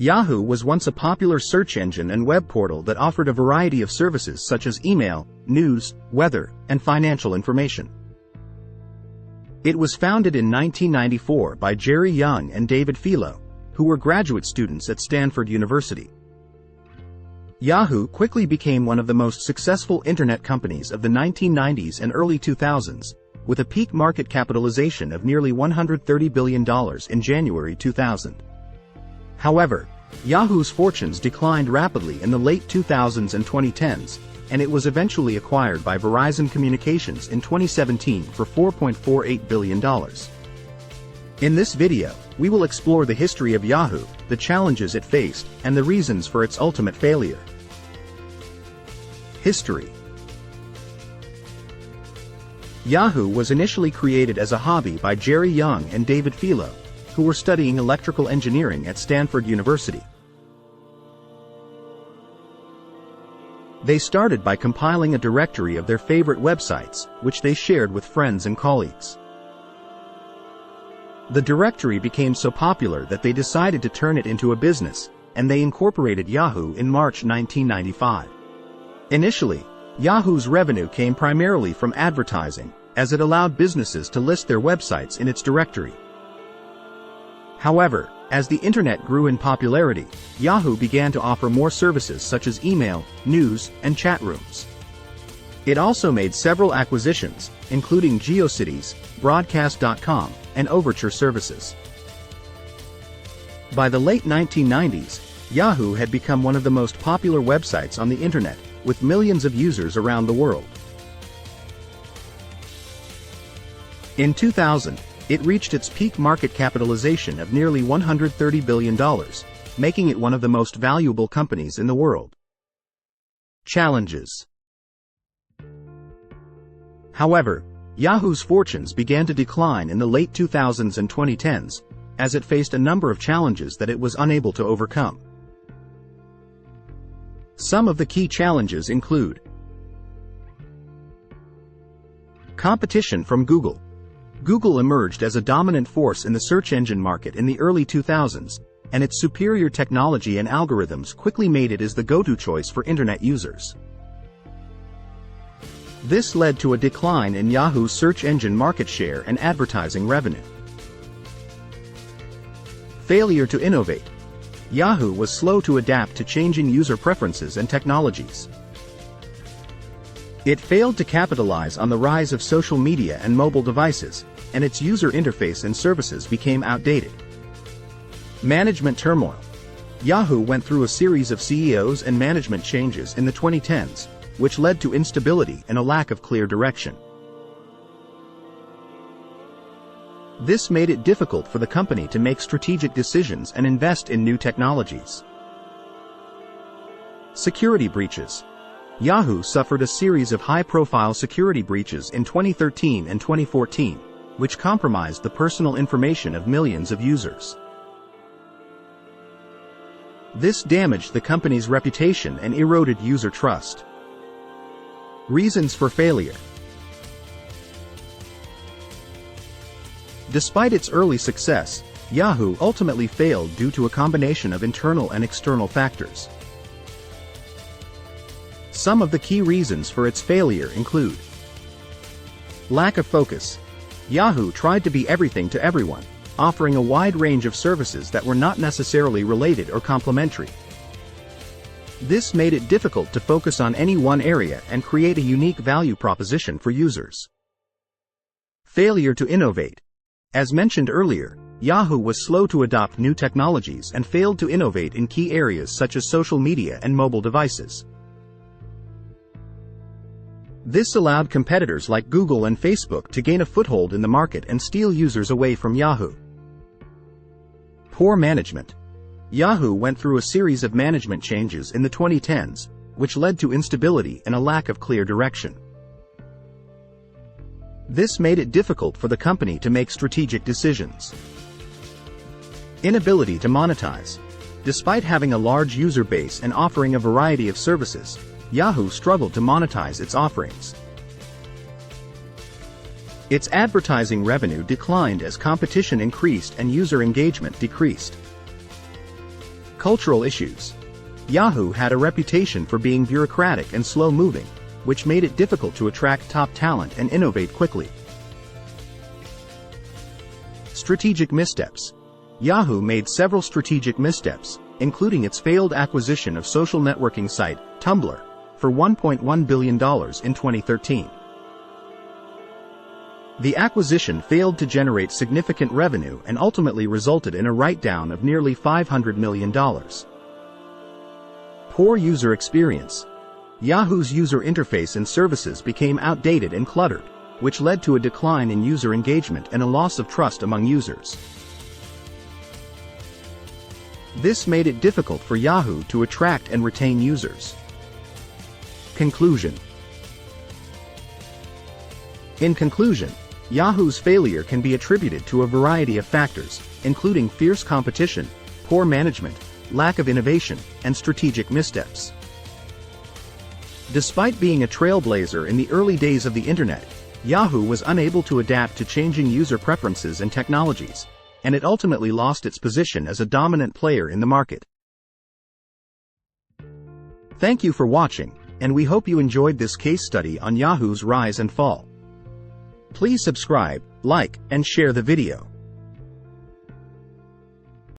Yahoo was once a popular search engine and web portal that offered a variety of services such as email, news, weather, and financial information. It was founded in 1994 by Jerry Yang and David Filo, who were graduate students at Stanford University. Yahoo quickly became one of the most successful internet companies of the 1990s and early 2000s, with a peak market capitalization of nearly $130 billion in January 2000. However, Yahoo's fortunes declined rapidly in the late 2000s and 2010s, and it was eventually acquired by Verizon Communications in 2017 for $4.48 billion. In this video, we will explore the history of Yahoo, the challenges it faced, and the reasons for its ultimate failure. History. Yahoo was initially created as a hobby by Jerry Yang and David Filo, who were studying electrical engineering at Stanford University. They started by compiling a directory of their favorite websites, which they shared with friends and colleagues. The directory became so popular that they decided to turn it into a business, and they incorporated Yahoo in March 1995. Initially, Yahoo's revenue came primarily from advertising, as it allowed businesses to list their websites in its directory. However, as the internet grew in popularity, Yahoo began to offer more services such as email, news, and chat rooms. It also made several acquisitions, including GeoCities, Broadcast.com, and Overture services. By the late 1990s, Yahoo had become one of the most popular websites on the internet, with millions of users around the world. In 2000, it reached its peak market capitalization of nearly $130 billion, making it one of the most valuable companies in the world. Challenges. However, Yahoo's fortunes began to decline in the late 2000s and 2010s, as it faced a number of challenges that it was unable to overcome. Some of the key challenges include competition from Google. Google emerged as a dominant force in the search engine market in the early 2000s, and its superior technology and algorithms quickly made it as the go-to choice for internet users. This led to a decline in Yahoo's search engine market share and advertising revenue. Failure to innovate. Yahoo was slow to adapt to changing user preferences and technologies. It failed to capitalize on the rise of social media and mobile devices, and its user interface and services became outdated. Management turmoil. Yahoo went through a series of CEOs and management changes in the 2010s, which led to instability and a lack of clear direction. This made it difficult for the company to make strategic decisions and invest in new technologies. Security breaches. Yahoo suffered a series of high-profile security breaches in 2013 and 2014, which compromised the personal information of millions of users. This damaged the company's reputation and eroded user trust. Reasons for failure. Despite its early success, Yahoo ultimately failed due to a combination of internal and external factors. Some of the key reasons for its failure include lack of focus. Yahoo tried to be everything to everyone, offering a wide range of services that were not necessarily related or complementary. This made it difficult to focus on any one area and create a unique value proposition for users. Failure to innovate. As mentioned earlier, Yahoo was slow to adopt new technologies and failed to innovate in key areas such as social media and mobile devices. This allowed competitors like Google and Facebook to gain a foothold in the market and steal users away from Yahoo. Poor management. Yahoo went through a series of management changes in the 2010s, which led to instability and a lack of clear direction. This made it difficult for the company to make strategic decisions. Inability to monetize. Despite having a large user base and offering a variety of services, Yahoo struggled to monetize its offerings. Its advertising revenue declined as competition increased and user engagement decreased. Cultural issues. Yahoo had a reputation for being bureaucratic and slow-moving, which made it difficult to attract top talent and innovate quickly. Strategic missteps. Yahoo made several strategic missteps, including its failed acquisition of social networking site, Tumblr, for $1.1 billion in 2013. The acquisition failed to generate significant revenue and ultimately resulted in a write-down of nearly $500 million. Poor user experience. Yahoo's user interface and services became outdated and cluttered, which led to a decline in user engagement and a loss of trust among users. This made it difficult for Yahoo to attract and retain users. Conclusion. In conclusion, Yahoo's failure can be attributed to a variety of factors, including fierce competition, poor management, lack of innovation, and strategic missteps. Despite being a trailblazer in the early days of the Internet, Yahoo was unable to adapt to changing user preferences and technologies, and it ultimately lost its position as a dominant player in the market. Thank you for watching, and we hope you enjoyed this case study on Yahoo's rise and fall. Please subscribe, like, and share the video.